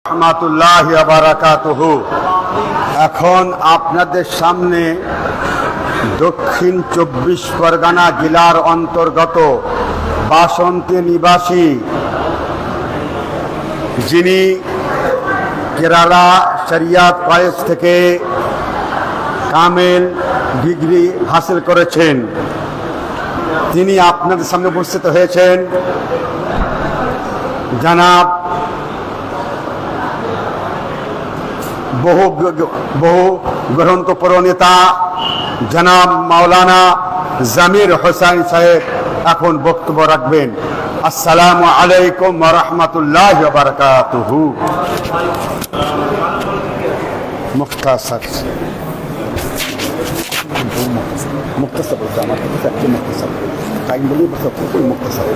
রহমাতুল্লাহি ওয়া বারাকাতুহু। এখন আপনাদের সামনে দক্ষিণ 24 পরগনা জেলার অন্তর্গত বাসন্তী নিবাসী, যিনি কেরালা শরিয়াত কলেজ থেকে কামেল ডিগ্রি হাসিল করেছেন, তিনি আপনাদের সামনে উপস্থিত হয়েছেন। জনাব বহু গ্রন্থ প্রণেতা জনাব মাওলানা জামির হোসেন সাহেব এখন বক্তব্য রাখবেন। আসসালামু আলাইকুম ওয়া রাহমাতুল্লাহি ওয়া বারাকাতুহু। মুখতাসার বলতে আমার মুখতাসার টাইম বলি মুখতাসার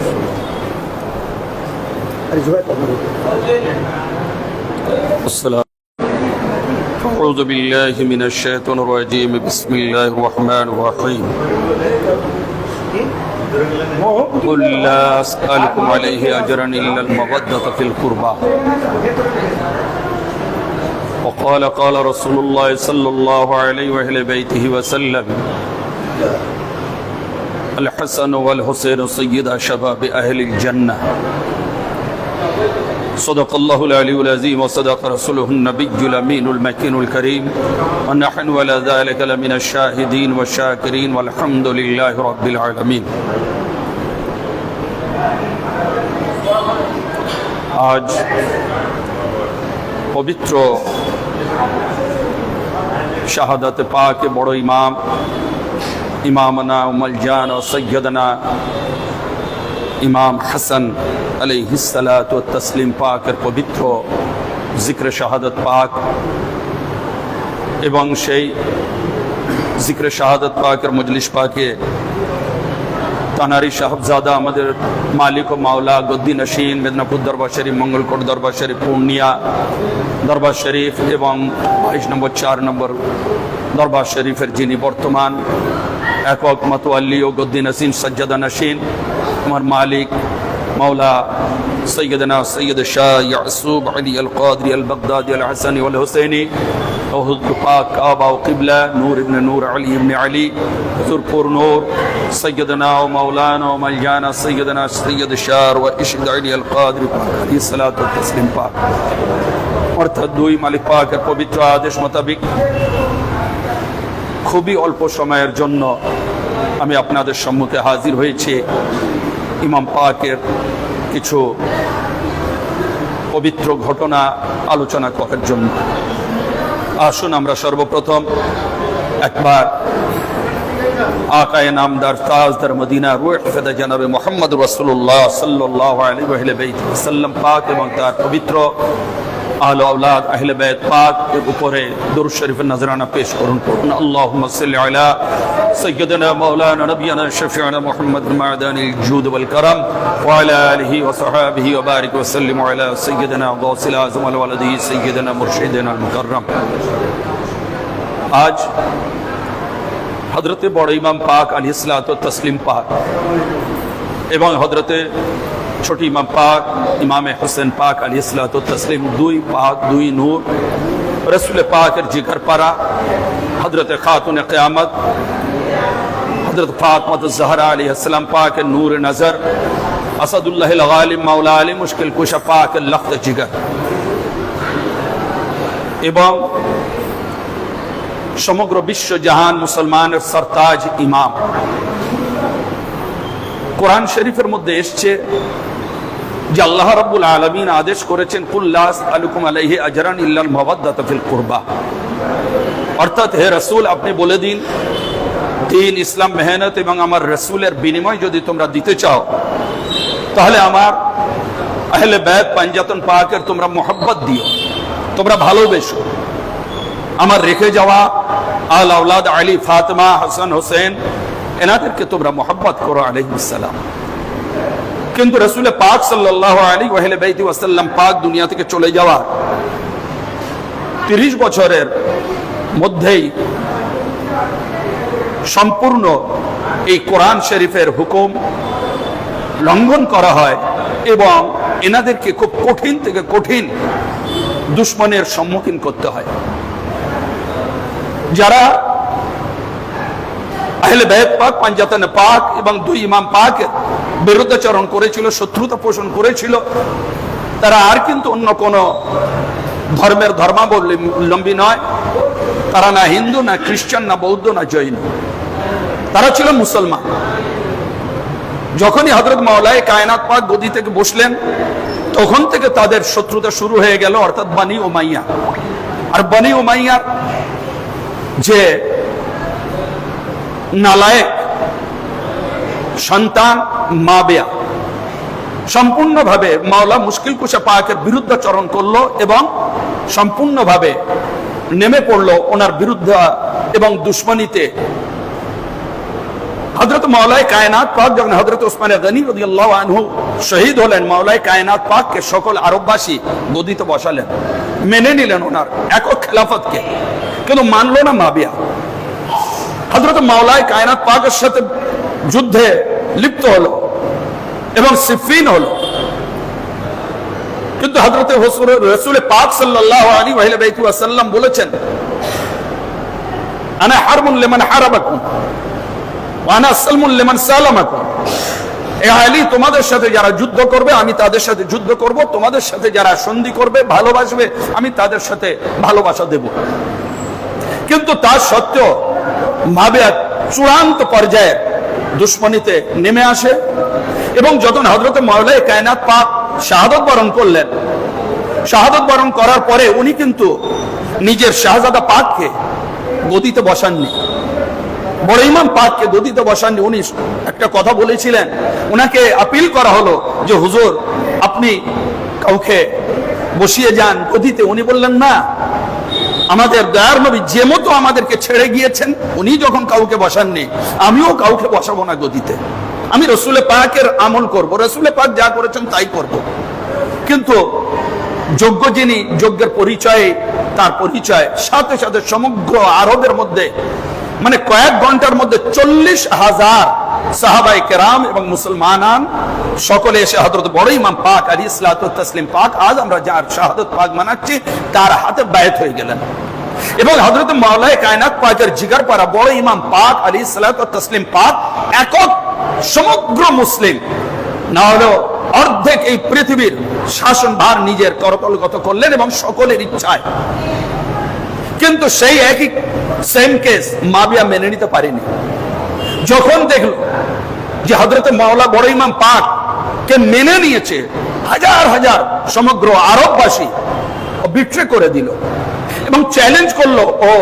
أعوذ بالله من الشيطان الرجيم بسم الله الرحمن الرحيم قل لا أسألكم عليه أجرا إلا المودة في القربى وقال قال رسول الله صلى الله عليه وآل بيته وسلم الحسن والحسين سيدا شباب أهل الجنة صدق الله العلي العظيم وصدق رسوله النبي الأمين المكين الكريم ونحن على ذلك لمن الشاهدين والشاكرين والحمد لله رب العالمين। আজ পবিত্র শাহাদাতে পাকে বড় ইমাম ইমামনা উমল জান ও সৈয়দনা ইমাম হাসান আলাইহিসসালাতু ওয়াত তাসলিম পাকের পবিত্র জিক্রে শাহাদাত পাক এবং সেই জিক্রে শাহাদাত পাকের মজলিস পাকে তানারি সাহেবজাদা আমাদের মালিক ও মাওলা গদ্দি নশীন মেদিনীপুর দরবার শরীফ, মঙ্গলকোট দরবার শরীফ, পূর্ণিয়া দরবার শরীফ এবং 22 নম্বর 4 নম্বর দরবার শরীফের যিনি বর্তমান একক মাতোয়াল্লি ও গদ্দি নশীন সজ্জাদা নশীন, আমার মালিক মৌলা সৈয়দনা সৈয়দ শাহ ইয়াসুব আলী আল কাদরি আল বাগদাদি আল হাসানি ওয়াল হুসैनी ওহুদ পাক কাবা ও কিবলা নূর ইবনে নূর আলী ইবনে আলী হুজুরপুর নূর সৈয়দনা ও মাওলানা ও মালজানা সৈয়দনা সৈয়দ শাহ ওয়া ইশদ আলী আল কাদরি আলাইহিস সালাতু ওয়াত তাসলিম পাক, অর্থাৎ দুই মালিক পাকের পবিত্র আদেশ মোতাবেক খুবই অল্প সময়ের জন্য আমি আপনাদের সম্মুখে হাজির হয়েছি ইমাম পাকের কিছু পবিত্র ঘটনা আলোচনা করার জন্য। আসুন আমরা সর্বপ্রথম একবার আকায়ে নামদার তাজদার মদিনা রূহ ফিদা জনাবে মুহাম্মদ রাসূলুল্লাহ সাল্লাল্লাহু আলাইহি ওয়া সাল্লাম পাক এবং তার পবিত্র আহলে আওলাদ আহলে বাইত পাক এর উপরে দরুদ শরীফের নজরানা পেশ করুন। আল্লাহুম্মা সাল্লি আলা سيدنا مولانا نبينا شفيعنا محمد معدن الجود والكرم وعلى آله وصحابه وبارك وسلم على سيدنا غوث الأعظم والولده سيدنا مرشدنا المكرم। আজ হযরতে বড় ইমাম পাক আলাইহিসসালাতু ওয়াত তাসলিম পাক এবং হযরতে ছোট ইমাম পাক ইমামে হোসেন পাক আলাইহিসসালাতু ওয়াত তাসলিম দুই পাক দুই নূর রাসূল পাকের জিগর পারা হযরতে খাতুনে কিয়ামত हजरत फातिमा ज़हरा अलैहिस्सलाम पाक नूर नज़र असदुल्लाह गालिब मौला आली मुश्किल कुशा पाक लख्त जिगर এবং সমগ্র বিশ্ব জাহান মুসলমানের সরতাজ ইমাম। কোরআন শরীফের মধ্যে এসেছে যে আল্লাহ রাব্বুল আলামিন আদেশ করেছেন কুল লা আসআলুকুম আলাইহি আজরান ইল্লাল মাওয়াদ্দাতা ফিল কুরবা, অর্থাৎ হে রাসূল আপনি বলে দিন দিন ইসলাম মেহনত এবং আমার রাসূলের বিনিময় যদি তোমরা দিতে চাও তাহলে আমার আহলে বাইত পাঞ্জাতন পাকের তোমরা মোহাব্বত দিও, তোমরা ভালোবেসো। আমার রেখে যাওয়া আল আওলাদ আলী ফাতেমা হাসান হোসেন এনাদেরকে তোমরা মোহাব্বত করো আলাইহিস সালাম। কিন্তু রাসূল পাক সাল্লাল্লাহু আলাইহি ওয়া আলিহি ওয়াসাল্লাম পাক দুনিয়া থেকে চলে যাওয়া 30 বছরের মধ্যেই সম্পূর্ণ এই কোরআন শরীফের হুকুম লঙ্ঘন করা হয় এবং এনাদেরকে খুব কঠিন থেকে কঠিন দুশ্মনের সম্মুখীন করতে হয়। যারা আহলে বাইত পাক, পাঞ্জাতনে পাক এবং দুই ইমাম পাকের বিরুদ্ধাচরণ করেছিল, শত্রুতা পোষণ করেছিল, তারা আর কিন্তু অন্য কোন ধর্মের ধর্মাবলম্বী নয়। তারা না হিন্দু, না খ্রিস্টান, না বৌদ্ধ, না জৈন, তারা ছিল মুসলমান। যখনই হযরত মাওলায়ে কায়নাত পাক গদি থেকে বসলেন, তখন থেকে তাদের শত্রুতা শুরু হয়ে গেল, অর্থাৎ বনি উমাইয়া। আর বনি উমাইয়ার যে নালায়েক সন্তান মাবিয়া সম্পূর্ণভাবে মাওলা মুশকিল কুশা পাকের বিরুদ্ধাচরণ করলো এবং সম্পূর্ণভাবে নেমে পড়লো ওনার বিরুদ্ধে এবং দুশ্মনীতে। হযরত মাওলায়ে কায়নাত পাক যখন হযরত ওসমান গনি রাদিয়াল্লাহু আনহু শহীদ হলেন, মাওলায়ে কায়নাত পাককে সকল আরববাসী গদিতে বসালেন, মেনে নিলেন ওনার একক খেলাফতকে, কিন্তু মানলো না মাবিয়া। হযরত মাওলায়ে কায়নাত পাকের সাথে যুদ্ধে লিপ্ত হলো এবং সিফিন হলো, কিন্তু হযরত রাসূল পাক সাল্লাল্লাহু আলাইহি ওয়াসাল্লাম বলেছেন, আনা হারমুন লিমান হারাবাকুম ওয়া আনা সালমুন লিমান সালামাকুম। এ আলী, তোমাদের সাথে যারা যুদ্ধ করবে আমি তাদের সাথে যুদ্ধ করব, তোমাদের সাথে যারা সন্ধি করবে, ভালোবাসবে, আমি তাদের সাথে ভালোবাসা দেব। কিন্তু তার সত্ত্বেও মাবিয়া চূড়ান্ত পর্যায়ে দুশ্মনীতে নেমে আসে এবং যখন হযরত মাওলায়ে কায়নাত পাক শাহাদাত বরণ করলেন, শাহাদাত বরণ করার পরে উনি কিন্তু নিজের শাহজাদা পাককে গদিতে বসাননি, বড় ইমাম পাককে গদিতে বসাননি। উনি একটা কথা বলেছিলেন, উনাকে আপিল করা হলো যে হুজুর আপনি কাউকে বসিয়ে যান গদিতে। উনি বললেন না, আমাদের দয়ার নবী যে মতো আমাদেরকে ছেড়ে গিয়েছেন, উনি যখন কাউকে বসাননি, আমিও কাউকে বসাবো না গদিতে। আমি রাসূলে পাকের আমল করব, রাসূলে পাক যা করেছেন তাই করব। কিন্তু যোগ্য যিনি, যোগ্যের পরিচয়ে তার পরিচয় সাথে সাথে সমগ্র আরবের মধ্যে মানে কয়েক ঘন্টার মধ্যে 40,000 সাহাবায়ে কেরাম এবং মুসলমান সকলে এসে হযরত বড় ইমাম পাক আলাইহিসসালাতু ওয়াত তাসলিম পাক, আজ আমরা যার শাহাদাত পাক মানাচ্ছি, তার হাতে বায়াত হয়ে গেলেন। এবং হযরত মাওলায়ে কায়নাত পাকের জিগার পারা বড় ইমাম পাক আলাইহিসসালাতু ওয়াত তাসলিম পাক একক সমগ্র মুসলিম না হলেও অর্ধেক এই পৃথিবীর শাসনভার নিজের করতলগত করলেন এবং সকলের ইচ্ছায়। কিন্তু সেই একই সেম কেস মাবিয়া মেনে নিতে পারেনি। যখন দেখল যে হযরত মাওলা বড় ইমাম পাক কে মেনে নিয়েছে হাজার হাজার সমগ্র আরববাসী, বিট্রে করে দিল এবং চ্যালেঞ্জ করলো। ও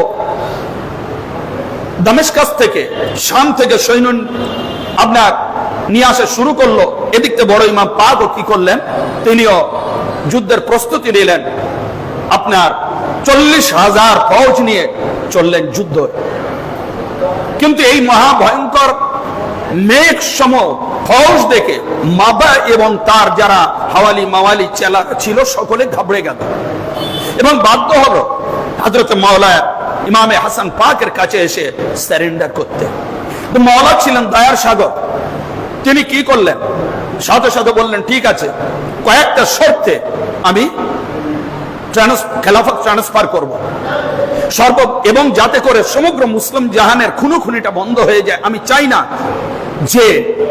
দামেস্কাস থেকে, শাম থেকে সৈন্য আপনার নিয়ে আসা শুরু করলো। এদিক থেকে বড় ইমাম পাক ও কি করলেন, তিনিও যুদ্ধের প্রস্তুতি নিলেন। আপনার 40,000 ফৌজ নিয়ে চললেন যুদ্ধ। কিন্তু এই মহাভয়ঙ্কর মেঘ সম ফৌজ দেখে মাবা এবং তার যারা হাওয়ালি মাওয়ালি চেলা ছিল সকলে ঘাবড়ে গেল এবং বাধ্য হলো হযরত মাওলা ইমামে হাসান পাকের কাছে এসে সারেন্ডার করতে। তো মাওলা ছিলেন দয়ার সাগর, তিনি কি করলেন, সাথে সাথে বললেন ঠিক আছে, কয়েকটা শর্তে আমি খেলাফত ট্রান্সফার করব এবং যাতে করে সমগ্র মুসলিম জাহানের খুনোখুনিটা বন্ধ হয়ে যায়। আমি চাই না যে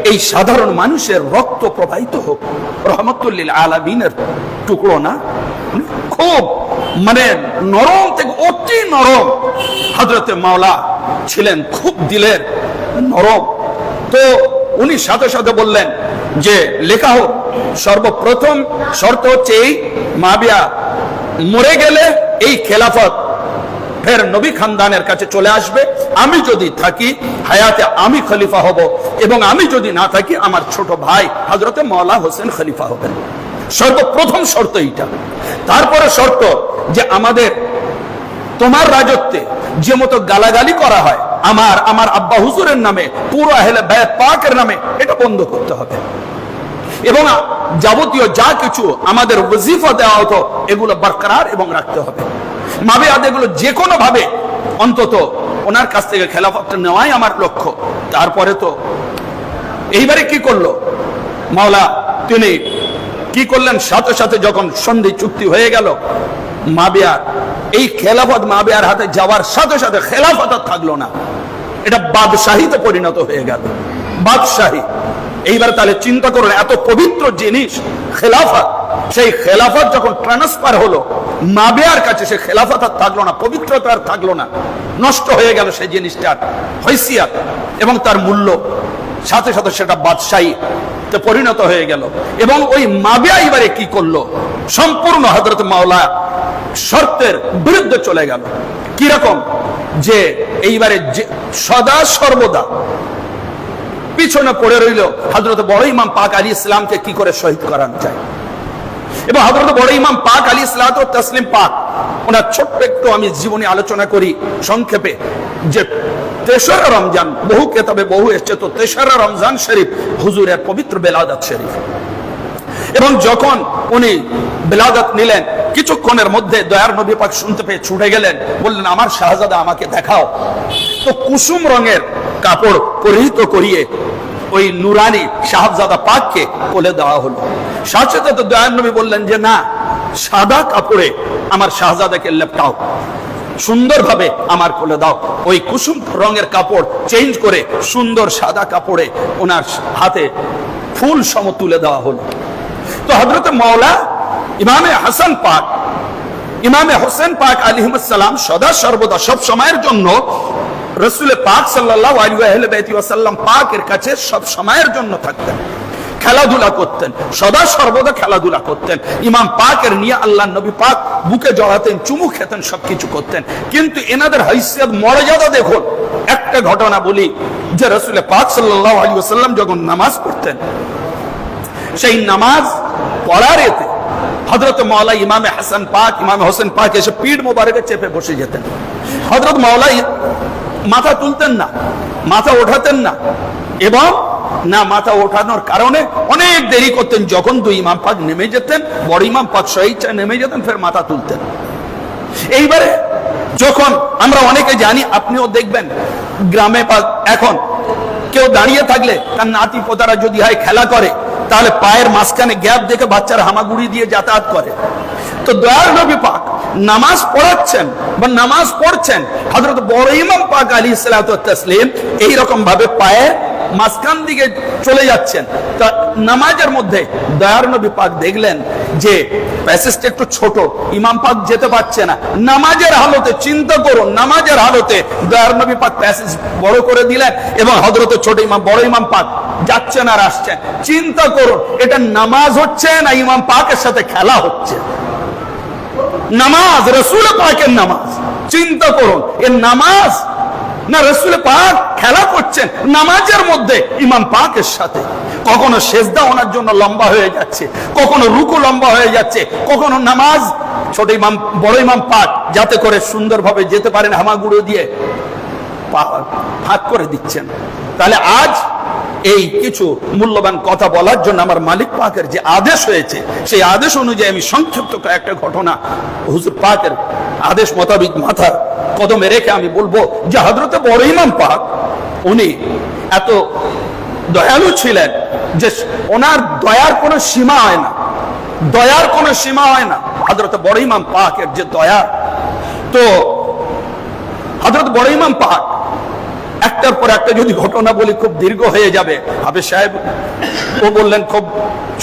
এই সাধারণ মানুষের রক্ত প্রবাহিত হোক। রহমতুল লিল আলামিনের টুকরো না, খুব মানে নরম থেকে অতি নরম হযরতে মাওলা ছিলেন, খুব দিলের নরম। তো উনি সাথে সাথে বললেন যে লেখা হোক, সর্বপ্রথম শর্ত হচ্ছে এই, মাবিয়া মরে গেলে এই খেলাফত ফের নবী খানদানের কাছে চলে আসবে। আমি যদি থাকি হায়াতে আমি খলিফা হব এবং আমি যদি না থাকি আমার ছোট ভাই হযরতে মাওলা হোসেন খলিফা হবেন। সর্বপ্রথম শর্ত এইটা। তারপরে শর্ত যে আমাদের তোমার রাজত্বে যে মতো গালাগালি করা হয় আমার আব্বা হুজুরের নামে, পুরো আহলে বাইত পাকের নামে, এটা বন্ধ করতে হবে এবং যাবতীয় যা কিছু আমাদের ওয়াজিফা দেওয়া হতো এগুলো বরকরার এবং রাখতে হবে। মাবিয়াদ এগুলো যে কোনো ভাবে অন্তত ওনার কাছ থেকে খেলাফতটা নেওয়াই আমার লক্ষ্য। তারপরে তো এইবারে কি করলো মাওলা, তিনি কি করলেন, সাথে সাথে যখন সন্ধি চুক্তি হয়ে গেল, মাবিয়ার, এই খেলাফত মাবিয়ার হাতে যাওয়ার সাথে সাথে খেলাফত আর থাকলো না, এটা বাদশাহীতে পরিণত হয়ে গেল, বাদশাহী। এইবার তাহলে চিন্তা করুন, এত পবিত্র জিনিস খেলাফত, সেই খেলাফত যখন ট্রান্সফার হলো মাবিয়ার কাছে, সে খেলাফত আর থাকলো না, পবিত্রতা আর থাকলো না, নষ্ট হয়ে গেল সেই জিনিসটার হৈসিয়াত এবং তার মূল্য, সাথে সাথে সেটা বাদশাহী পরিণত হয়ে গেল। এবং ওই মাবিয়া এবারে কি করলো, সম্পূর্ণ হযরত মাওলা শর্তের বিরুদ্ধে চলে গেল। কিরকম, যে এইবারে সদা সর্বদা পিছনে পড়ে রইল হযরত বড় ইমাম পাক আলাইহিস সালামকে কি করে শহীদ করানো যায়। এবং হযরত বড় ইমাম পাক আলাইহিস সালাতু ওয়াস তাসলিম পাক, ওনার ছোট্ট একটু আমি জীবনী আলোচনা করি সংক্ষেপে, যে 3রা রমজান, বহু কিতাবে বহু এসেছে, তো 3রা রমজান শরীফ হুজুরের পবিত্র বেলাদাত শরীফ। এবং যখন উনি বেলাদাত নিলেন, কিছুক্ষণের মধ্যে দয়ার নবী পাক শুনতে পেয়ে ছুটে গেলেন, বললেন আমার শাহজাদা আমাকে দেখাও। তো কুসুম রঙের কাপড় পরিহিত করিয়ে ওই নুরানি শাহজাদা পাককে কোলে দেওয়া হলো। সাথে সাথে দয়ার নবী বললেন যে না, সাদা কাপড়ে আমার শাহজাদাকে লেপটাও, সুন্দরভাবে আমার কোলে দাও। ওই কুসুম রঙের কাপড় চেঞ্জ করে সুন্দর সাদা কাপড়ে ওনার হাতে ফুল সম তুলে দেওয়া হলো। তো হযরত মাওলা ইমামে হাসান পাক, ইমামে হোসেন পাক আলাইহিস সালাম সদা সর্বদা সব সময়ের জন্য রাসূল পাক সাল্লাল্লাহু আলাইহি ওয়াসাল্লাম পাকের কাছে সব সময়ের জন্য থাকতেন, খেলাধুলা করতেন, সদা সর্বদা খেলাধুলা করতেন। ইমাম পাকের নিয়ে আল্লাহ নবী পাক বুকে জড়াতেন, চুমু খেতেন, সবকিছু করতেন। কিন্তু এনাদের হাইসিয়ত মর্যাদা দেখুন। একটা ঘটনা বলি, যে রাসূল পাক সাল্লাল্লাহু আলাইহি ওয়াসাল্লাম যখন নামাজ পড়তেন, সেই নামাজ পড়ার এতে হযরত মাওলা ইমামে হাসান পাক, ইমামে হোসেন পাক এসে পিঠ মোবারকে চেপে বসে যেতেন। হযরত মাওলা মাথা তুলতেন না, মাথা ওঠাতেন না, এবং না মাথা ওঠানোর কারণে অনেক দেরি করতেন। যখন দুই ইমাম পাক নেমে যেতেন, বড় ইমাম পাক স্বেচ্ছায় নেমে যেতেন, ফের মাথা তুলতেন। এইবারে যখন আমরা অনেকে জানি, আপনিও দেখবেন গ্রামে এখন কেউ দাঁড়িয়ে থাকলে তার নাতি পোতারা যদি হয় খেলা করে, তাহলে পায়ের মাঝখানে গ্যাপ দেখে বাচ্চারা হামাগুড়ি দিয়ে যাতায়াত করে। তো দয়ার নবী পাক নামাজ পড়াচ্ছেন বা নামাজ পড়ছেন, হযরত বড় ইমাম পাক আলাইহিস সালাতু ওয়াস তাসলিম এইরকম ভাবে পায়ে মাঝখান দিকে চলে যাচ্ছেন। তা নামাজের মধ্যে দয়ার নবী পাক দেখলেন যে প্যাসেজটা একটু ছোট, ইমাম পাক যেতে পারছে না। নামাজের হালতে, চিন্তা করুন, নামাজের হালতে দয়ার নবী পাক প্যাসেজ বড় করে দিলেন, এবং হযরত ছোট ইমাম, বড় ইমাম পাক যাচ্ছেন আর আসছেন। চিন্তা করুন, এটা নামাজ হচ্ছে না ইমাম পাকের সাথে খেলা হচ্ছে? নামাজ রাসূল পাকের নামাজ, চিন্তা করুন, এর নামাজ না রাসূল পাক খেলা করছেন নামাজের মধ্যে ইমাম পাকের সাথে। কখনো সেজদা ওনার জন্য লম্বা হয়ে যাচ্ছে, কখনো রুকু লম্বা হয়ে যাচ্ছে, কখনো নামাজ ছোট ইমাম বড় ইমাম পাক যাতে করে সুন্দরভাবে যেতে পারেন হামাগুড়ো দিয়ে ফাঁক করে দিচ্ছেন। তাহলে আজ এই কিছু মূল্যবান কথা বলার জন্য আমার মালিক পাকের যে আদেশ হয়েছে, সেই আদেশ অনুযায়ী আমি সংক্ষিপ্ত একটা ঘটনা হুজুর পাকের আদেশ মোতাবেক মাথা কদমে রেখে আমি বলবো যে হযরত বড় ইমাম পাক উনি এত দয়ালু ছিলেন যে ওনার দয়ার কোনো সীমা হয় না, দয়ার কোনো সীমা হয় না। হযরত বড় ইমাম পাকের যে দয়া, তো হযরত বড় ইমাম পাক একটার পর একটা যদি ঘটনা বলি খুব দীর্ঘ হয়ে যাবে, হাফেজ সাহেব ও বললেন খুব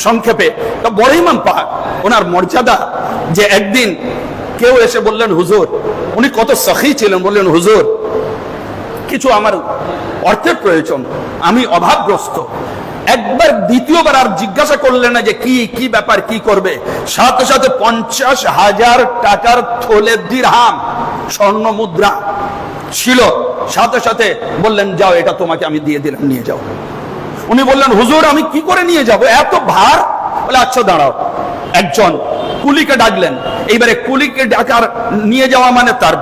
সংক্ষেপে। তো বড় ইমাম পাক ওনার মর্যাদা, যে একদিন কেউ এসে বললেন হুজুর, উনি কত সখী ছিলেন, বললেন হুজুর কিছু আমার অর্থের প্রয়োজন, আমি অভাবগ্রস্ত। একবার দ্বিতীয়বার আর জিজ্ঞাসা করলেন না যে কি কি ব্যাপার, কি করবে। সাথে সাথে 50,000 টাকার থলে দিরহাম স্বর্ণ মুদ্রা ছিল, সাথে সাথে বললেন যাও, এটা তোমাকে আমি দিয়ে দিলাম, নিয়ে যাও। উনি বললেন হুজুর আমি কি করে নিয়ে যাব, এত ভার? বলে আচ্ছা দাঁড়াও। একজন কুলিকে ডাকলেন। এইবারে কুলিকে ডাকার নিয়ে যাওয়া মানে তার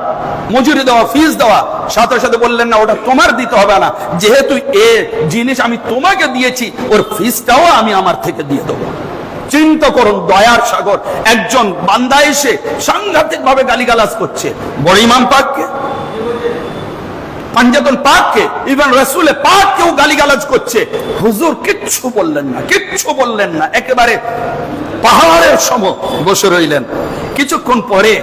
মজুরি দেওয়া, ফিস দেওয়া। সাথে সাথে বললেন না ওটা তোমার দিতে হবে না, যেহেতু এ জিনিস আমি তোমাকে দিয়েছি, ওর ফিসটাও আমি আমার থেকে দিয়ে দেবো। চিন্তা করুন, দয়ার সাগর একজন বান্দা এসে সাংঘাতিক ভাবে গালিগালাজ করছে বড় ইমাম পাককে, পাঞ্জাতন পাককে, ইভেন রাসূলে পাককেও গালিগালাজ করছে। হুজুর কিচ্ছু বললেন না, কিচ্ছু বললেন না, একেবারে পাহাড়ের সম বসে রইলেন। কিছুক্ষণ পরে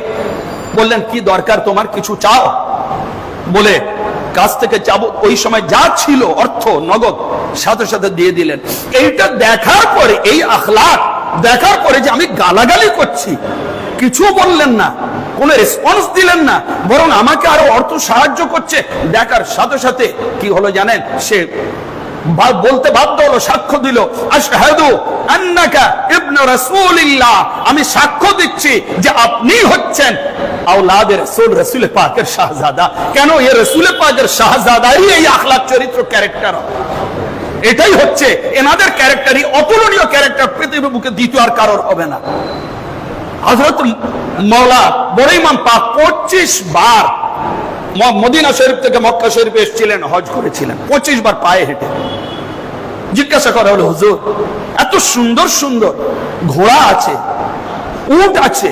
বললেন, কি দরকার তোমার, কিছু চাও? বলে কাছ থেকে চাবো, ওই সময় যা ছিল অর্থ নগদ সাথে সাথে দিয়ে দিলেন। এইটা দেখার পরে, এই আখলাক দেখার পরে যে আমি গালাগালি করছি, কিছু বললেন না, কোনো রেসপন্স দিলেন না, বরং আমাকে আরো অর্থ সাহায্য করছে, দেখার সাথে সাথে কি হলো জানেন? সে বলতে বাধ্য হলো, সাক্ষ্য দিল, আশহাদু আন্নাকা ইবনু রাসূলিল্লাহ, আমি সাক্ষ্য দিচ্ছি যে আপনি হচ্ছেন আওলাদে রাসূল, রাসূল পাকের শাহজাদা। কেন? এই রাসূল পাকের শাহজাদাই এই আখলাক, চরিত্র, ক্যারেক্টার, এটাই হচ্ছে এনাদের ক্যারেক্টারই অতুলনীয় ক্যারেক্টার, পৃথিবীর বুকে দ্বিতীয় আর কারোর হবে না। হযরত মাওলা বড় ইমাম পাক 25 বার মদিনা শরীফ থেকে মক্কা শরীফে এসেছিলেন, হজ করেছিলেন 25 বার পায়ে হেঁটে। জিজ্ঞাসা করা হলো, হুজুর এত সুন্দর সুন্দর ঘোড়া আছে, উট আছে,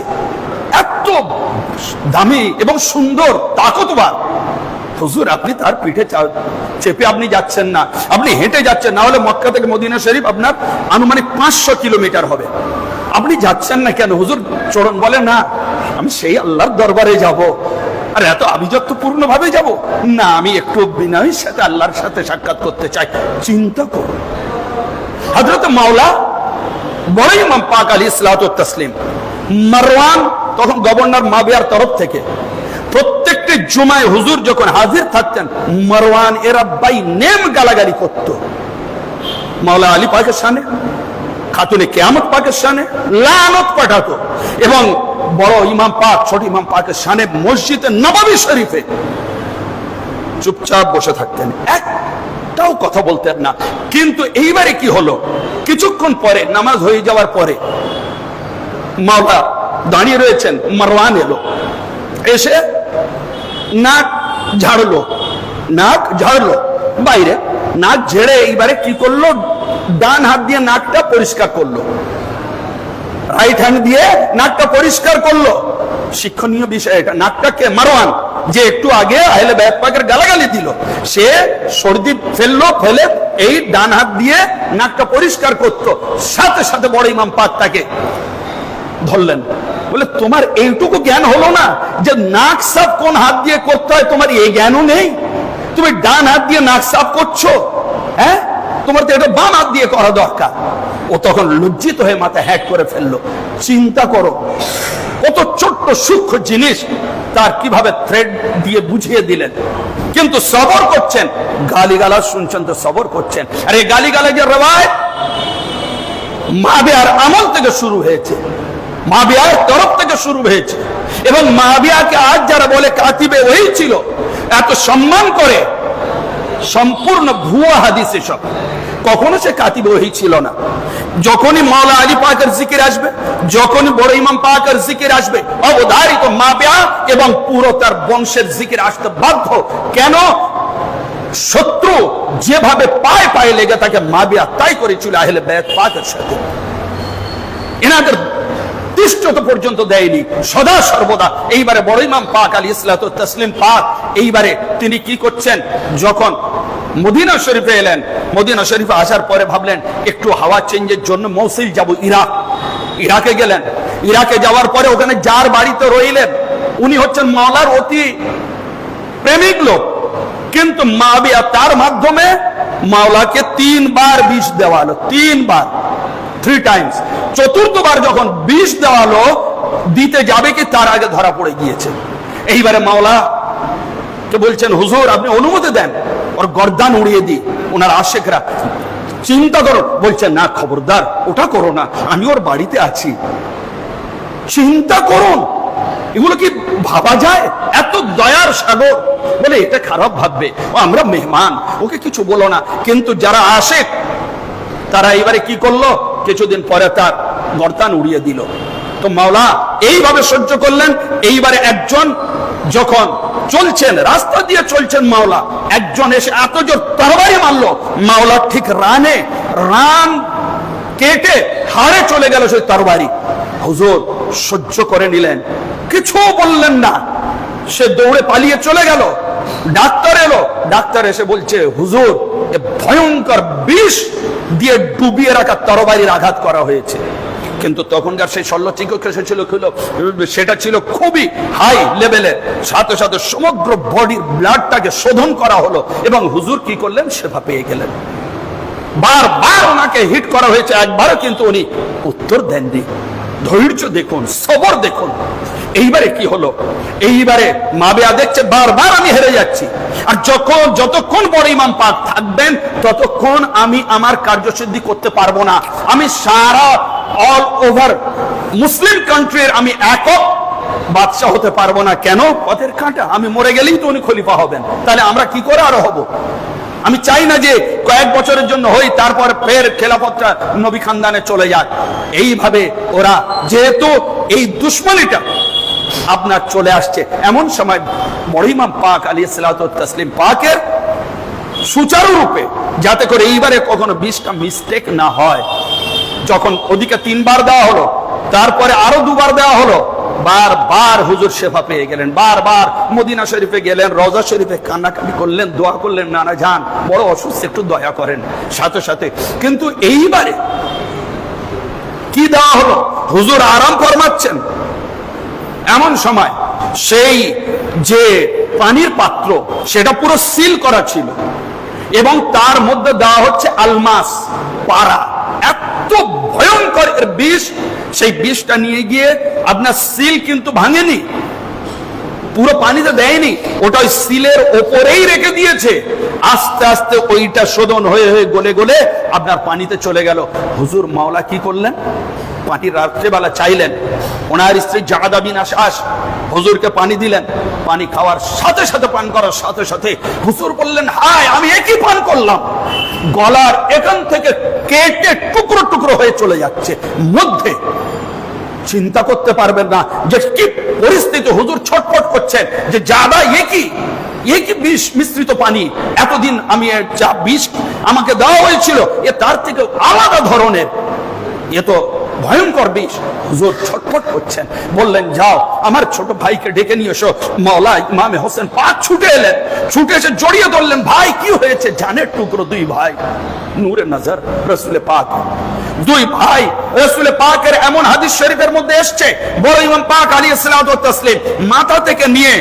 এত দামি এবং সুন্দর, তাকতবার, হুজুর আপনি তার পিঠে চেপে আপনি যাচ্ছেন না, আপনি হেঁটে যাচ্ছেন, না হলে মক্কা থেকে মদিনা শরীফ আপনার আনুমানিক 500 কিলোমিটার হবে, আপনি যাচ্ছেন না কেন হুজুর? চরণ বলে, না আমি সেই আল্লাহর দরবারে যাব। আর এত আভিজাত্যপূর্ণ ভাবে যাব না, আমি একটু বিনয়ের সাথে আল্লাহর সাথে সাক্ষাৎ করতে চাই। চিন্তা করো, হযরত মাওলা বড় ইমাম পাক আলাইহিসসালাতু ওয়াত তাসলিম, মারওয়ান তখন গভর্নর মাবিয়ার তরফ থেকে প্রত্যেকটি জুমায় হুজুর যখন হাজির থাকতেন, মারওয়ান এরা বাই নেম গালাগালি করত মাওলা আলী পাকের শানে, খাতুনে কিয়ামত পাকের শানে লানত পাঠাতো, এবং বড় ইমাম পাক, ছোট ইমাম পাকের শানে মসজিদে নববী শরীফে চুপচাপ বসে থাকতেন, একটাও কথা বলতেন না। কিন্তু এইবারে কি হলো, কিছুক্ষণ পরে নামাজ হয়ে যাওয়ার পরে মাওলা দাঁড়িয়ে রয়েছেন, মারওয়ান এলো, এসে নাক ঝাড়লো বাইরে, নাক ঝেড়ে এইবারে কি করলো, ডান হাত দিয়ে নাকটা পরিষ্কার করলো, রাইট হ্যান্ড দিয়ে নাকটা পরিষ্কার করলো। শিক্ষণীয় বিষয় এটা। নাকটাকে মারওয়ান, যে একটু আগে আহলে বাইত পাকের গালাগালি দিল, সে সর্দি ফেললো, ফেলে এই ডান হাত দিয়ে নাকটা পরিষ্কার করতো, সাথে সাথে বড় ইমাম পাক তাকে ধরলেন, বলে তোমার এইটুকু জ্ঞান হলো না যে নাক সাফ কোন হাত দিয়ে করতে হয়, তোমার এই জ্ঞানও নেই, তুমি ডান হাত দিয়ে নাক সাফ করছো, হ্যাঁ তোমার তো এটা বাম হাত দিয়ে করা দরকার। ও তখন লজ্জিত হয়ে মাথা হ্যাক করে ফেললো। চিন্তা করো কত ছোট্ট সূক্ষ্ম জিনিস তার কিভাবে থ্রেড দিয়ে বুঝিয়ে দিলেন, কিন্তু সবর করছেন, গালিগালাজ শুনছেন তো সবর করছেন। আর এই গালিগালাজের রওয়ায়াত মাবিয়ার আমল থেকে শুরু হয়েছে, মাবিয়ার তরফ থেকে শুরু হয়েছে, এবং মাবিয়াকে আজ যারা বলে কাতিবে ওই ছিল, এত সম্মান করে, সম্পূর্ণ ভুয়া হাদিস এসব। কখনো সে কাতিবে ওহী ছিল না। যখনই মাওলা আলী পাকের জিকির আসবে, যখনই বড় ইমাম পাকের জিকির আসবে, অবধারিত মাবিয়া এবং পুরো তার বংশের জিকির আসতে বাধ্য। কেন? শত্রু যেভাবে পায়ে পায়ে লেগে থাকে, মাবিয়া তাই করেছিল আহলে বাইত পাকের সাথে। এনাদের তিষ্ঠত পর্যন্ত দেয়নি, সদা সর্বদা। এইবারে বড় ইমাম পাক আলাইহিসসালাতু ওয়াত তাসলিম পাক এইবারে তিনি কি করছেন, যখন মদিনা শরীফে এলেন, মদিনা শরীফে আসার পরে ভাবলেন একটু হাওয়া চেঞ্জের জন্য মৌসিল যাব, ইরাকে গেলেন। ইরাকে যাওয়ার পরে ওখানে যার বাড়িতে রইলেন, উনি হচ্ছেন মাওলার অতি প্রেমিক লোক, কিন্তু মাবিয়া তার মাধ্যমে মাওলাকে 3 বার বিষ দেওয়ালো, 3 বার, 3 টাইমস। চতুর্থবার যখন বিষ দেওয়ালো, দিতে যাবে কি তার আগে ধরা পড়ে গিয়েছে। এইবারে মাওলা কে বলছেন, হুজুর আপনি অনুমতি দেন, ওর গর্দান উড়িয়ে দিই। ওনার আশেকরা চিন্তা করো, বলছেন না খবরদার ওটা করো না, আমি ওর বাড়িতে আছি। চিন্তা করুন, এগুলো কি ভাবা যায়? এত দয়ার সাগর, বলে এটা খারাপ ভাববে, ও আমরা মেহমান, ওকে কিছু বলো না। কিন্তু যারা আসে তারা এইবারে কি করলো, কিছুদিন পরে তার গর্দান উড়িয়ে দিল। তো মাওলা এইভাবে সহ্য করলেন। এইবারে একজন যখন চলছেন, রাস্তা দিয়ে চলছেন, মাওলা একজন এসে এত জোর তরবারি মারলো, মাওলা ঠিক রান কেটে হাড়ে চলে গেল সেই তরবারি। হুজুর সহ্য করে নিলেন, কিছু বললেন না, সে দৌড়ে পালিয়ে চলে গেল। ডাক্তার এলো, ডাক্তার এসে বলছে, হুজুর এ ভয়ঙ্কর বিষ দিয়ে ডুবিয়ে রাখা তরবারির আঘাত করা হয়েছে। কিন্তু তখনকার সেই শল্য চিকিৎসা সেটা ছিল খুবই হাই লেভেলের। সাথে সাথে সমগ্র বডির ব্লাডটাকে শোধন করা হলো এবং হুজুর কি করলেন, সেবা পেয়ে গেলেন। বারবার ওনাকে হিট করা হয়েছে, একবারও কিন্তু উনি উত্তর দেননি। ধৈর্য দেখুন, সবর দেখুন। এইবারে কি হলো, এইবারে মাবিয়া দেখছে বারবার আমি হেরে যাচ্ছি, আর যতক্ষণ বড় ইমাম পাক থাকবেন ততক্ষণ আমি আমার কার্যসিদ্ধি করতে পারবো না। আমি সারা অল ওভার মুসলিম কান্ট্রির আমি একক বাদশাহ হতে পারবো না। কেন? পথের কাঁটা। আমি মরে গেলেই তো উনি খলিফা হবেন, তাহলে আমরা কি করে আরো হব? আমি চাই না যে কয়েক বছরের জন্য হই, তারপর ফের খেলাফতটা নবী খানদানে চলে যাক। এইভাবে ওরা যেহেতু এই দুশ্মনীটা আপনার চলে আসছে, এমন সময় বড় ইমাম পাক আলাইহিস সালাতু ওয়াত তাসলিম পাকের সুচারুরূপে, যাতে করে এইবারে কখনো 20টা মিস্টেক না হয়, যখন ওদিকে 3 বার দেওয়া হলো, তারপরে আরো 2 বার দেওয়া হলো, বারবার হুজুর শেফা পেয়ে গেলেন। বারবার মদিনা শরীফে গেলেন, রওজা শরীফে কান্নাকাটি করলেন, দোয়া করলেন, নানা যান বড় অসুস্থ, একটু দয়া করেন। সাথে সাথে কিন্তু এইবারে কি দেওয়া হলো, হুজুর আরাম ফরমাচ্ছেন, এমন সময় সেই যে পানির পাত্র সেটা পুরো সিল করা ছিল এবং তার মধ্যে দেওয়া হচ্ছে আলমাস, পারা, এত ভয়ঙ্কর এর বিষ। সেই বিষটা নিয়ে গিয়ে আপনার সিল কিন্তু ভাঙেনি, পুরো পানিতে দেয়নি, ওটা ওই সিলের ওপরেই রেখে দিয়েছে। আস্তে আস্তে ওইটা শোধন হয়ে হয়ে গলে গলে আপনার পানিতে চলে গেল। হুজুর মাওলা কি করলেন, পানি রাত্রেবেলা চাইলেন, ওনার স্ত্রী জাহাদা বিন আশআশ হুজুরকে পানি দিলেন। পানি খাওয়ার সাথে সাথে, পান করার সাথে সাথে হুজুর বললেন, হায় আমি একই পান করলাম, গলার এখান থেকে কেটে টুকরো টুকরো হয়ে চলে যাচ্ছে মধ্যে। চিন্তা করতে পারবেন না যে কি পরিস্থিতি। হুজুর ছটফট করছেন যে জাদা একই বিষ মিশ্রিত পানি, এতদিন আমি যা বিষ আমাকে দেওয়া হয়েছিল এ তার থেকে আলাদা ধরনের, এ তো ভয়ঙ্কর বিষ। হুজুর ছটফট করছেন, বললেন যাও আমার ছোট ভাইকে ডেকে নিয়ে এসো। মাওলা ইমামে হোসেন পাক ছুটে এলেন, ছুটে এসে জড়িয়ে ধরলেন, ভাই কি হয়েছে? জানের টুকরো 2 ভাই, নূরে নজর রসুলে পাক, 2 ভাই রসুলে পাকের। এমন হাদিস শরীফের মধ্যে এসছে, বড় ইমাম পাক আলাইহিস সালাতু ওয়াত তাসলিম মাথা থেকে নিয়ে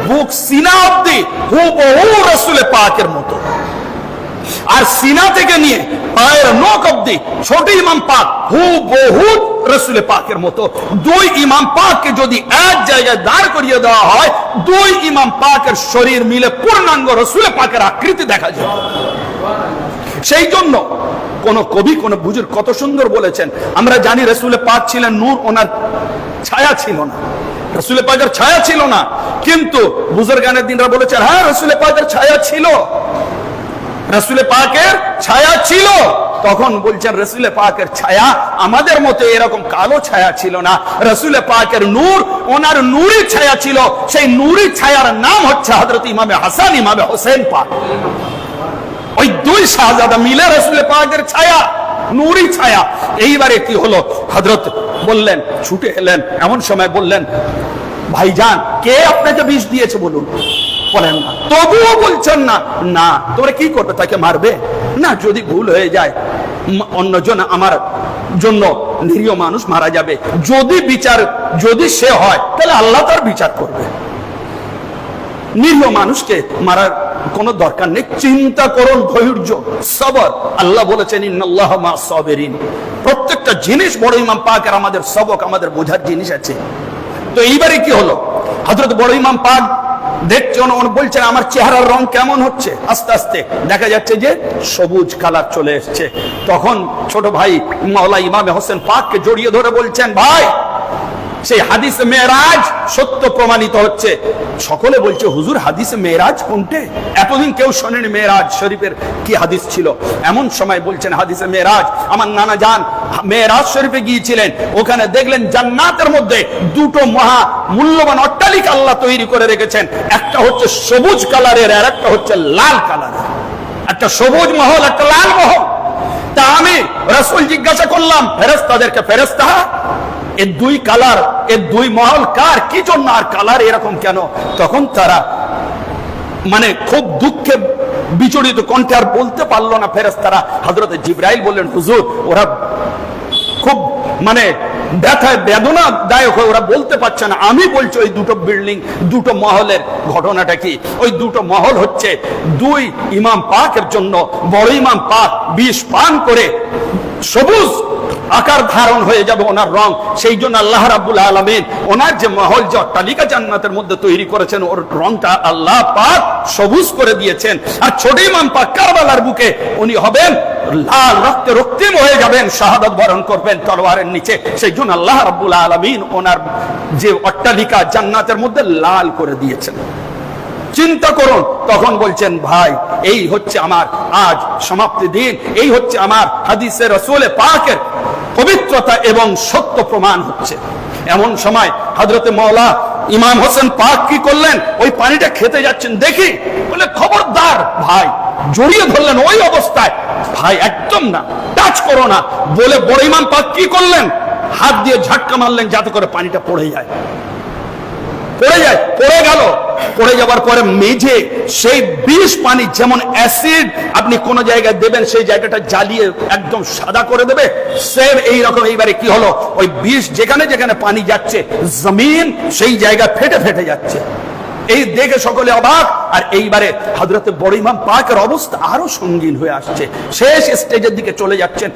বুক সিনা অবধি হুবহু রসুলে পাকের মতো, আর সিনা থেকে নিয়ে পায়ের নখ অবধি ছোট ইমাম পাক হুবহু রসুলে পাকের মতো। 2 ইমাম পাককে যদি এক জায়গায় দাঁড় করিয়ে দেওয়া হয়, 2 ইমাম পাকের শরীর মিলে পূর্ণাঙ্গ রসুলে পাকের আকৃতি দেখা যায়। সেই জন্য কোন কবি, কোন বুজুর্গ কত সুন্দর বলেছেন, আমরা জানি রসুলে পাক ছিলেন নূর, ওনার ছায়া ছিল না, রসুলে পাকের ছায়া ছিল না, কিন্তু বুজুর্গানের দিনরা বলেছেন হ্যাঁ রসুলে পাকের ছায়া ছিল, রসুলে পাকের ছায়া ছিল। তখন বলছেন রসুলে পাকের ছায়া আমাদের মতো এরকম কালো ছায়া ছিল না, রসুলে পাকের নূর, ওনার নূরি ছায়া ছিল। সেই নূরি ছায়ার নাম হচ্ছে হযরত ইমামে হাসান, ইমামে হোসেন পাক। ওই 2 শাহজাদা মিলে রসুলে পাকের ছায়া, নূরি ছায়া। এইবারে কি হলো, হযরত বললেন, ছুটে এলেন, এমন সময় বললেন, ভাইজান কে আপনাকে বিষ দিয়েছে বলুন। বলেন না, তবুও বলছেন না, না তোমরা কি করবে, তাকে মারবে না, যদি ভুল হয়ে যায় অন্যজন আমার জন্য নিরীহ মানুষ মারা যাবে, যদি সে হয় তাহলে আল্লাহ তার বিচার করবে, নিরীহ মানুষকে মারার কোনো দরকার নেই। চিন্তা করুন, ধৈর্য, সবর। আল্লাহ বলেছেন ইন্নাল্লাহা মা'আস সাবিরিন। প্রত্যেকটা জিনিস বড় ইমাম পাকের আমাদের সবক, আমাদের বোঝার জিনিস আছে। তো এইবারে কি হলো, হযরত বড় ইমাম পাক দেখছেন, বলছেন আমার চেহারার রং কেমন হচ্ছে, আস্তে আস্তে দেখা যাচ্ছে যে সবুজ কালার চলে এসছে। তখন ছোট ভাই মাওলা ইমামে হোসেন পাককে জড়িয়ে ধরে বলছেন, ভাই সেই হাদিসে মেরাজ সত্য প্রমাণিত হচ্ছে। সকলে বলছে হুজুর হাদিসে মেরাজ কোনটে, এতদিন কেউ শোনেনি মেরাজ শরীফের কি হাদিস ছিল। এমন সময় বলছেন হাদিসে মেরাজ, আমার নানা জান মেরাজ শরীফে গিয়েছিলেন, ওখানে দেখলেন জান্নাতের মধ্যে 2টো মহা মূল্যবান অট্টালিকা আল্লাহ তৈরি করে রেখেছেন, একটা হচ্ছে সবুজ কালারের আর একটা হচ্ছে লাল কালারের, একটা সবুজ মহল একটা লাল মহল। তা আমি রাসূল জিজ্ঞাসা করলাম ফেরেশতাদেরকে, ফেরেশতা এই 2 কালার, এই 2 মহল কার, কি জন্য, আর কালার এরকম কেন? তখন তারা মানে খুব দুঃখে বিচলিত কণ্ঠে আর বলতে পারলো না ফেরেশতারা। হযরত জিবরাইল বললেন, হুজুর ওরা খুব মানে ব্যথায় বেদনা দায়ক হয়ে ওরা বলতে পারছে না। আমি বলছি ওই দুটো বিল্ডিং, দুটো মহলের ঘটনাটা কি? ওই দুটো মহল হচ্ছে, দুই ইমাম পাকের জন্য বড় ইমাম পাক বিষ পান করে সবুজ আকার ধারণ হয়ে যাবে ওনার রং, সেই জন্য আল্লাহ রাব্বুল আলামিন ওনার যে মহল, যে অট্টালিকা জান্নাতের মধ্যে তৈরি করেছেন, ওর রংটা আল্লাহ পাক সবুজ করে দিয়েছেন। আর ছোট ইমাম পাক কারবালার বুকে উনি হবেন লাল, রক্তে রক্তিম হয়ে যাবেন, শাহাদাত বরণ করবেন তলোয়ারের নিচে। সেই জন্য আল্লাহ রাব্বুল আলামিন ওনার যে অট্টালিকা জান্নাতের মধ্যে লাল করে দিয়েছেন। চিন্তা করুন। তখন বলছেন, ভাই এই হচ্ছে আমার আজ সমাপ্তি দিন, এই হচ্ছে আমার হাদিসে রাসূলে পাকের পবিত্রতা এবং সত্য প্রমাণ হচ্ছে। এমন সময় হযরতে মাওলা ইমাম হোসেন পাক কি করলেন? ওই পানিটা খেতে যাচ্ছেন, দেখি বলে খবরদার ভাই, জড়িয়ে ধরলেন ওই অবস্থায়, ভাই একদম না, টাচ করো না বলে বড় ইমাম পাক কি করলেন? হাত দিয়ে ঝাটকা মারলেন যাতে করে পানিটা পড়ে যায়। পড়ে গেল। পড়ে যাওয়ার পরে মেঝে সেই বিষ পানি, যেমন অ্যাসিড আপনি কোন জায়গায় দেবেন সেই জায়গাটা জ্বালিয়ে একদম সাদা করে দেবে, সেম এইরকম। এইবারে কি হলো? ওই বিষ যেখানে যেখানে পানি যাচ্ছে, জমিন সেই জায়গা ফেটে ফেটে যাচ্ছে। এই দেখে সকলে অবাক। আর এইবারে হযরতে বড় ইমাম পাকের অবস্থা আরো সঙ্গীন হয়ে আসছে, শেষ স্টেজের দিকে চলে যাচ্ছেন।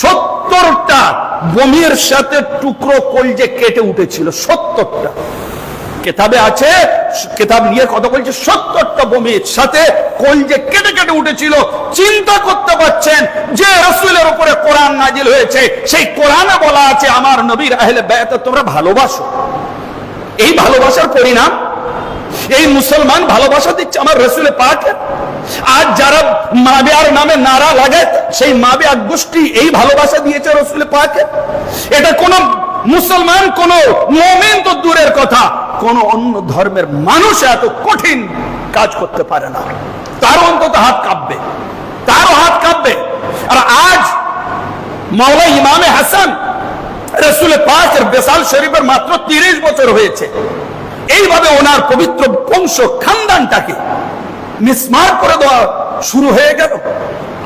70টা বমির সাথে টুকরো কলজে কেটে উঠেছিল, 70টা। কিতাবে আছে, কিতাব নিয়ে কথা বলছে, 70টা বমির সাথে কলজে কেটে কেটে উঠেছিল। চিন্তা করতে পারছেন যে রাসূলের উপরে কোরআন নাজিল হয়েছে, সেই কোরআনে বলা আছে আমার নবীর আহলে বায়ত তোমরা ভালোবাসো। এই ভালোবাসার পরিণাম এই মুসলমান ভালোবাসা দিচ্ছে আমার রাসূলে পাকের। আজ যারা মাবিয়ার নামে নারা লাগায়, সেই মাবিয়া গোষ্ঠী এই ভালোবাসা দিয়েছে রাসূলে পাকের। এটা কোন মুসলমান, কোন মুমিন তো দূরের কথা, কোন অন্য ধর্মের মানুষ এত কঠিন কাজ করতে পারে না। তার অন্তত হাত কাঁপবে, তারও হাত কাঁপবে। আর আজ মাওলা ইমামে হাসান রাসূলে পাকের বেসাল শরীফের মাত্র 30 বছর হয়েছে। এইভাবে ওনার পবিত্র বংশ খানদানটাকে মিসমার করে দেওয়া শুরু হয়ে গেল।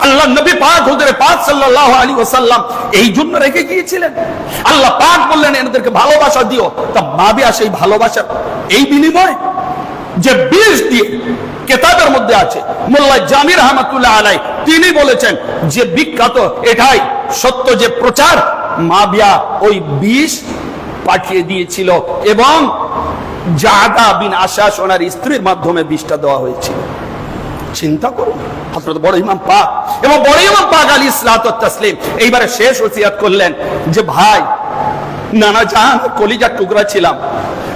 আল্লাহ নবী পাক হুজুরে পাক সাল্লাল্লাহু আলাইহি ওয়াসাল্লাম এই জন্য রেখে গিয়েছিলেন। আল্লাহ পাক বললেন এদেরকে ভালোবাসা দিও। তা মাবিয়া সেই ভালোবাসা এই বিনিময় যে বীজ দিয়ে কিতাবের মধ্যে আছে, মোল্লা জামির রহমাতুল্লাহ আলাইহি তিনি বলেছেন যে বিখ্যাত এটাই সত্য যে প্রচার মাবিয়া ওই বীজ পাঠিয়ে দিয়েছিল এবং জাদা বিন আশাস ওনার স্ত্রীর মাধ্যমে বীজটা দেওয়া হয়েছিল। চিন্তা করুন, হযরত বড় ইমাম পাক এবং বড় ইমাম পাক আলাইহিস সালাতু ওয়াত তাসলিম এইবারে শেষ ওসিয়ত করলেন যে ভাই, নানা জান কলিজার টুকরা ছিলাম,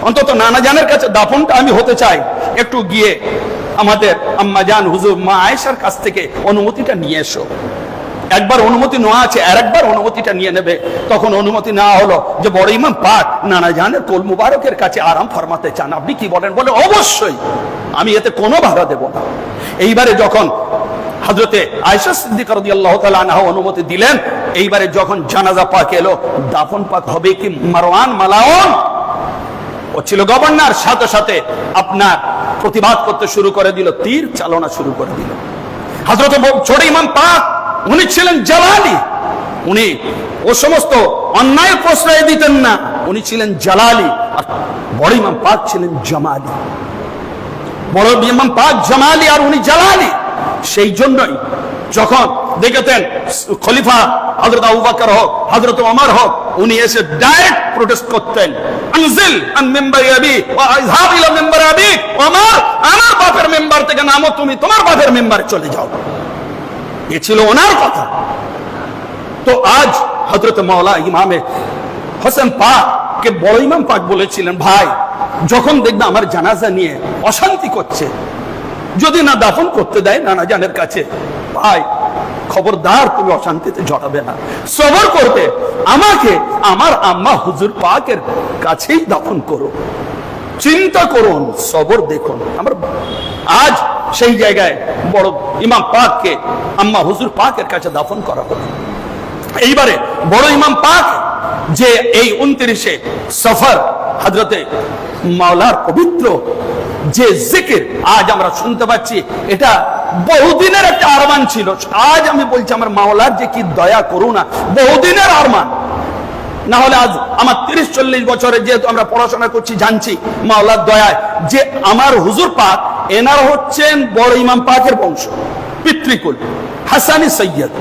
অন্তত নানা জানের কাছে দাফনটা আমি হতে চাই, একটু গিয়ে আমাদের আম্মা জান হুজুর মা আয়েশার কাছ থেকে অনুমতিটা নিয়ে এসো। একবার অনুমতি নেওয়া আছে, আর একবার অনুমতিটা নিয়ে নেবে। তখন অনুমতি নেওয়া হলো যে বড় ইমাম পাক নানা জানের কোল মুবারকের কাছে আরাম ফরমাতে চান, আপনি কি বলেন? বলে অবশ্যই, আমি এতে কোনো বাধা দেব না। এইবারে যখন হযরতে আয়েশা সিদ্দিকা রাদিয়াল্লাহু তাআলা আনহা অনুমতি দিলেন, এইবারে যখন জানাজা পাক এলো, দাফন পাক হবে কি মারওয়ান মালাউন ও ছিল গভর্নর, সাথে সাথে আপনার প্রতিবাদ করতে শুরু করে দিল, তীর চালনা শুরু করে দিল। হযরত ছোট ইমাম পাক উনি ছিলেন জালালি, উনি ও সমস্ত অন্যায় প্রশ্রয় দিতেন না, উনি ছিলেন জালালি। আর বড় ইমাম পাক ছিলেন জামালি। বড় ইমাম পাক জামালি আর উনি জালালি। সেই জন্যই যখন দেখতেন খলিফা হযরত আবু বকর হোক, হযরত ওমর হোক, উনি এসে ডাইরেক্ট প্রোটেস্ট করতেন, আনজিল আন মিম্বারি আবি ওয়া ইযহাব ইলা মিম্বারি আবি, ওমর আমার বাপের মেম্বার থেকে নামো, তুমি তোমার বাপের মেম্বারে চলে যাও। এ ছিল ওনার কথা। তো আজ হযরত মাওলা ইমামে হোসেন পাক কে বড় ইমাম পাক বলেছিলেন, ভাই যখন দেখবে আমার জানাজা নিয়ে অশান্তি করছে, যদি না দাফন করতে দেয় নানা জানের কাছে, ভাই খবরদার তুমি অশান্তিতে জড়াবে না, সবর করবে, আমাকে আমার আম্মা হুজুর পাকের কাছেই দাফন করো। চিন্তা করুন, সবর দেখুন। আমরা আজ সেই জায়গায় বড় ইমাম পাককে আম্মা হুজুর পাকের কাছে দাফন করা হলো। এইবারে বড় ইমাম পাক যে এই 29 সফর হযরতে মাওলার পবিত্র যে জিকির আজ আমরা শুনতে পাচ্ছি, এটা বহুদিনের একটা আরমান ছিল। আজ আমি বলছি আমার মাওলার যে কি দয়া করুণা, বহুদিনের আরমান। না হলে আজ আমার 30-40 বছরে যেহেতু আমরা পড়াশোনা করছি, জানছি মাওলার দয়ায় যে আমার হুজুর পাক এনার হচ্ছেন বড় ইমাম পাকের বংশ, পিতৃকুল হাসানি সৈয়দ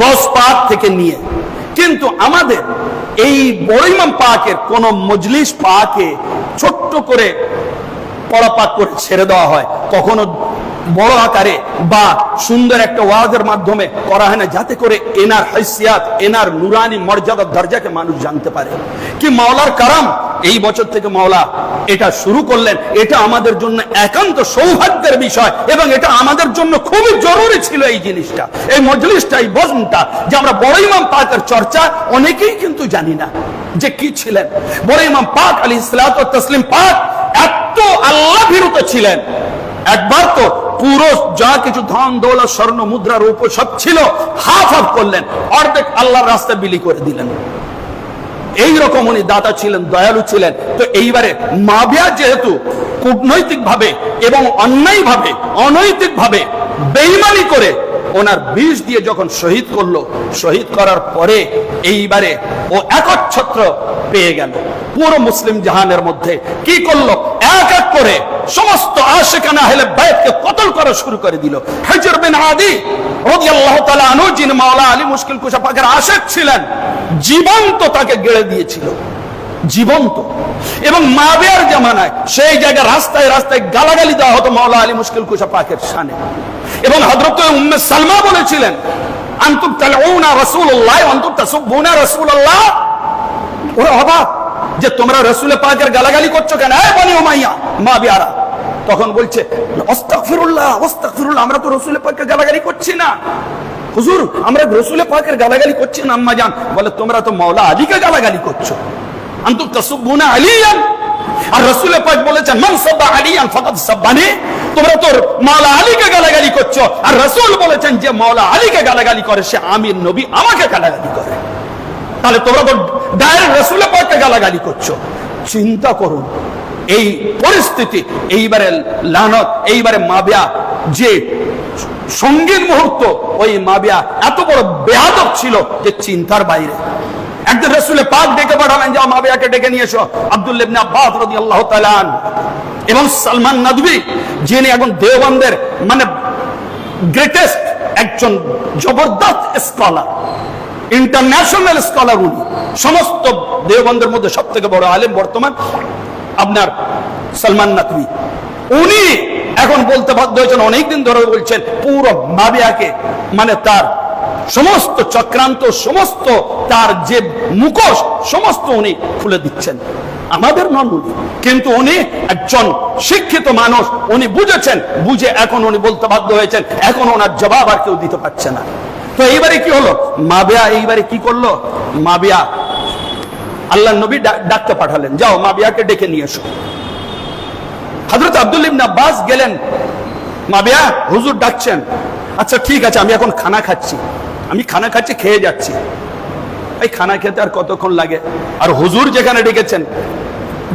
গস পাক থেকে নিয়ে। কিন্তু আমাদের এই বড় ইমাম পাকের কোন মজলিস পাকে ছোট্ট করে পড়া পাক করে ছেড়ে দেওয়া হয়, কখনো বড় আকারে বা সুন্দর একটা ওয়াজের মাধ্যমে করা হয় না, যাতে করে এনার হাইসিয়াত, এনার নুরানি মর্যাদা দরজাকে মানুষ জানতে পারে কি মাওলার কারাম। এই বছর থেকে মাওলা এটা শুরু করলেন, এটা আমাদের জন্য একান্ত সৌভাগ্যের বিষয় এবং এটা আমাদের জন্য খুবই জরুরি ছিল। এই জিনিসটা, এই মজলিসটা, এই বজনটা যে আমরা বড় ইমাম পাকের চর্চা অনেকেই কিন্তু জানি না যে কি ছিলেন। বড় ইমাম পাক আলাইহিসসালাতু ওয়াত তাসলিম পাক এত আল্লাহ ভীরু ছিলেন, একবার তো পুরো যা কিছু ধন দৌলত স্বর্ণ মুদ্রা রূপ সব ছিল হাফ করলেন, অর্ধেক আল্লাহর রাস্তায় বিলি করে দিলেন। এইরকম উনি দাতা ছিলেন, দয়ালু ছিলেন। তো এইবারে মাবিয়া যেহেতু কূটনৈতিক ভাবে এবং অন্যায় ভাবে অনৈতিক ভাবে বেঈমানি করে ওনার বিষ দিয়ে যখন শহীদ করলো, শহীদ করার পরে এইবারে ও একচ্ছত্র পেয়ে গেল পুরো মুসলিম জাহানের মধ্যে। কি করলো? এক এক করে সমস্ত আশিকানা আহলে বাইতকে কতল করা শুরু করে দিল। হিজর বিন আদি রাদিয়াল্লাহু তাআলা আনহু, যিনি মাওলা আলী মুশকিল কুশা পাকের আশিক ছিলেন, জীবন্ত তাকে গেড়ে দিয়েছিল, জীবন্ত। এবং মাবিয়ার জামানায় সেই জায়গায় রাস্তায় রাস্তায় গালাগালি দেওয়া হতো মাওলা আলী মুশকিল কুশা পাকের শানে। এবং হযরত উম্মে সালমা বলেছিলেন, আনতুম তালউনা রাসূলুল্লাহ ওয়া আনতুম তাসুবুনা রাসূলুল্লাহ। ওরা অবাক যে তোমরা রাসূল পাকের গালাগালি করছো কেন, এই বনি উমাইয়া মাবিয়ারা। তখন বলছে, আস্তাগফিরুল্লাহ আস্তাগফিরুল্লাহ, আমরা তো রাসূল পাকের গালাগালি করছি না হুজুর, আমরা রাসূল পাকের গালাগালি করছি না। আম্মা জান বলে, তোমরা তো মাওলা আলীকে গালাগালি করছো, আনতুম তাসুবুনা আলিয়ান। আর রাসূল পাক বলেছেন, মান সাব্বা আলিয়ান ফাকাদ সাব্বানি, তোমরা তো মাওলা আলীকে গালাগালি করছো। আর রাসূল বলেছেন, যে মাওলা আলীকে গালাগালি করে সে আমির নবী আমাকে গালাগালি করে। তাহলে তোমরা তো ডাইরেক্ট রাসূল পাককে গালাগালি করছো। চিন্তা করুন এই পরিস্থিতি। এইবারে লানত, এইবারে মাবিয়া যে সঙ্গীত মুহূর্ত, ওই মাবিয়া এত বড় বেয়াদব ছিল যে চিন্তার বাইরে। একদিন রাসূল পাক ডেকে পাঠালেন, যাও মাবিয়াকে ডেকে নিয়ে এসো। আব্দুল্লাহ ইবনে আব্বাস রাদিয়াল্লাহু তাআলা এবং সালমান নদভী, যিনি এখন দেওবন্দের মানে গ্রেটেস্ট একজন জবরদস্ত স্কলার, ইন্টারন্যাশনাল স্কলার, উনি সমস্ত দেওবন্দের মধ্যে সব থেকে বড় আলেম বর্তমান আপনার সালমান নদভী। উনি এখন বলতে বাধ্য হয়েছেন, অনেকদিন ধরে বলছেন, পুরো মাবিয়াকে মানে তার সমস্ত চক্রান্ত, সমস্ত তার যে মুখোশ, সমস্ত উনি খুলে দিচ্ছেন। আমাদের নন উনি, কিন্তু উনি একজন শিক্ষিত মানুষ, উনি বুঝেছেন, বুঝে এখন উনি বলতে বাধ্য হয়েছেন। এখন ওনার জবাব আর কেউ দিতে পারছে না। তো এইবারে কি হলো, মাবিয়া এইবারে কি করলো, মাবিয়া আল্লাহ নবী ডাকতে পাঠালেন, যাও মাবিয়াকে ডেকে নিয়ে এসো। হযরত আব্দুল্লাহ ইবনে আব্বাস গেলেন, মাবিয়া হুজুর ডাকছেন। আচ্ছা ঠিক আছে, আমি এখন খানা খাচ্ছি, আমি খানা খাচ্ছি, খেয়ে যাচ্ছি। এই খানা খেতে আর কতক্ষণ লাগে? আর হুজুর যেখানে ডেকেছেন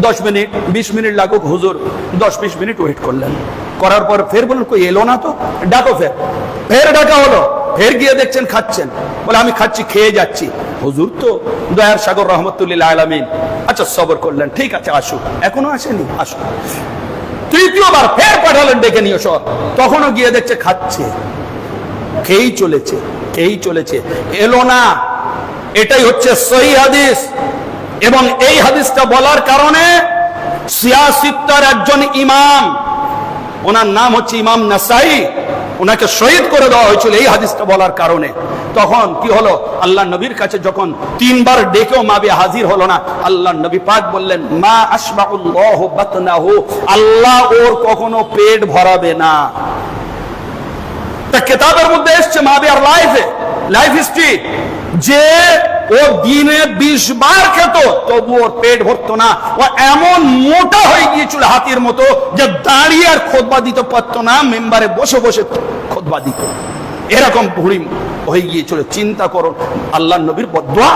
10 মিনিট 20 মিনিট লাগুক, হুজুর 10-20 মিনিট ওয়েট করলেন। করার পর ফের বললেন, কই এলো না তো, ডাকো। ফের ডাকা হলো, ফের গিয়ে দেখছেন খাচ্ছেন। বলে, আমি খাচ্ছি, খেয়ে যাচ্ছি। হুজুর তো দয়ার সাগর রহমতুল্লিল আলামিন। আচ্ছা সবর করলেন, ঠিক আছে আসুক। এখনো আসেনি, আসুক। তৃতীয়বার ফের পাঠালেন ডেকে নিয়ে এসো। তখনও গিয়ে দেখছে খাচ্ছে, খেয়েই চলেছে, এলো না। এটাই হচ্ছে সহি হাদিস। এবং এই হাদিসটা বলার কারণে সিয়াসিত্তার একজন ইমাম, ওনার নাম হচ্ছে ইমাম নাসাই, ওনাকে শহীদ করে দেওয়া হয়েছিল এই হাদিসটা বলার কারণে। তখন কি হলো, আল্লাহ নবীর কাছে যখন 3 বার ডেকেও মাবিয়া হাজির হলো না, আল্লাহ নবী পাক বললেন, মা আশবাউল্লাহু বাতনাহু, আল্লাহ ওর কখনো পেট ভরাবে না। তা কিতাবের মধ্যে এসেছে মাবিয়ার লাইফ হিস্ট্রি, যে ও দিনে 20 বার খেত তবু ওর পেট ভরতো না। ও এমন মোটা হয়ে গিয়েছিল হাতির মতো যে দাঁড়িয়ে আর খুতবা দিতে পারতো না, মেম্বারে বসে বসে খুতবা দিত, এরকম ভুঁড়ি হয়ে গিয়েছিল। চিন্তা করো, আল্লাহ নবীর বদদুয়া।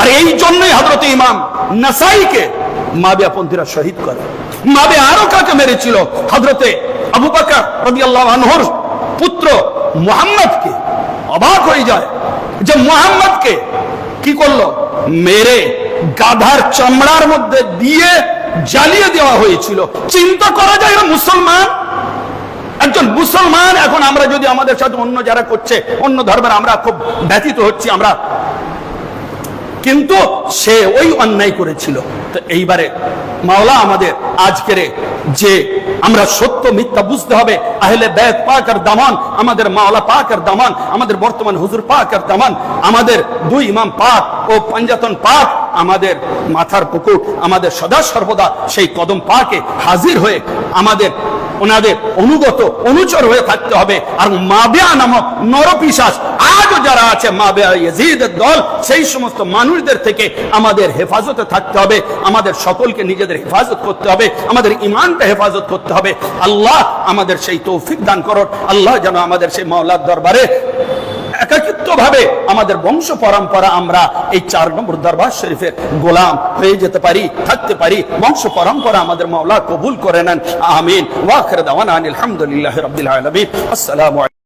আর এই জন্যই হযরত ইমাম নাসাইকে মাবিয়াপন্থীরা শহীদ করে। মাবিয়া আরো কাকে মেরেছিল, হযরতে আবু বকর রাদিয়াল্লাহু আনহুর পুত্র মুহাম্মদকে। অবাক হয়ে যায় যে মুহাম্মদকে কি করলো? মেরে গাধার চামড়ার মধ্যে দিয়ে জ্বালিয়ে দেওয়া হয়েছিল। চিন্তা করা যায় না মুসলমান, একজন মুসলমান। এখন আমরা যদি আমাদের সাথে অন্য যারা করছে অন্য ধর্মের, আমরা খুব ব্যথিত হচ্ছি আমরা, কিন্তু সে ওই অন্যায় করেছিল। তো এইবারে মাওলা আমাদের আজকের যে আমরা সত্য মিথ্যা বুঝতে হবে, আহলে বাইত পাকের দামান, আমাদের মাওলা পাকের দামান, আমাদের বর্তমান হুজুর পাকের দামান, আমাদের দুই ইমাম পাক ও পাঞ্জাতন পাক, আমাদের মাথার পুকুর, আমাদের সদা সর্বদা সেই কদম পাকে হাজির হয়ে আমাদের ওনাদের অনুগত অনুচর হয়ে থাকতে হবে। আর মাবিয়া নামক নরপিশাচ আজও যারা আছে, মাবিয়া ইয়াজিদের দল, সেই সমস্ত মানুষদের থেকে আমাদের হেফাজতে থাকতে হবে। আমাদের সকলকে নিজেদের হেফাজত করতে হবে, আমাদের ইমানটা হেফাজত করতে হবে। আল্লাহ আমাদের সেই তৌফিক দান করুন। আল্লাহ যেন আমাদের সেই মাওলার দরবারে একাকিত্ব ভাবে আমাদের বংশ পরম্পরা আমরা এই 4 নম্বর দরবার শরীফের গোলাম হয়ে যেতে পারি, থাকতে পারি। বংশ পরম্পরা আমাদের মাওলা কবুল করে নেন, আমিন। ওয়া আখির দাওয়ানা আলহামদুলিল্লাহি রাব্বিল আলামিন। আসসালামু আলাইকুম।